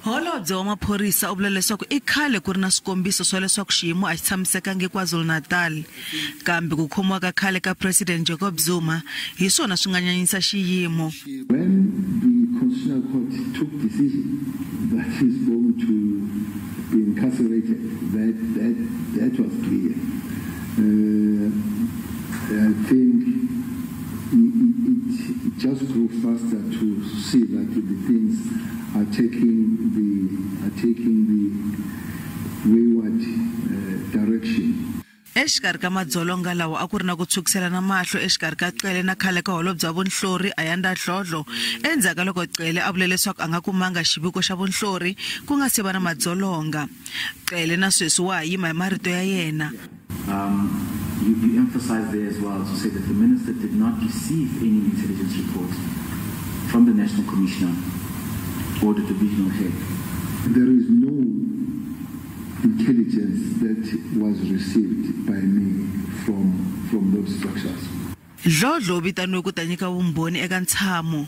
Holobye wa maphorisa u vula leswaku i khale ku ri na swikombiso swa leswaku xiyimo a xi tshamisekangi eKwazulu-Natal, kambe ku khomiwa ka khale ka President Jacob Zuma hi swona swi nga nyanyisa xiyimo. When the Constitutional Court took decision that he's going to be incarcerated, that was clear. I think it just grew faster to see that the things are taking the wayward direction. Exikarhi ka madzolonga lawa a ku ri na ku tshukisela mahlo exikarhi ka Cele na khale ka holobye wa vunhlori Ayanda Dlodlo endzhaku loko Cele a vule leswaku a nga kumanga xiviko xa vunhlori ku nga se va na madzolonga. Cele na sweswi wa yima hi marito ya yena. You emphasize there as well to say that the minister did not receive any intelligence report from the National Commissioner or the divisional head. There is no intelligence that was received by me from those structures. Dlodlo vitaniwe ku ta nyika vumbhoni eka ntshamo.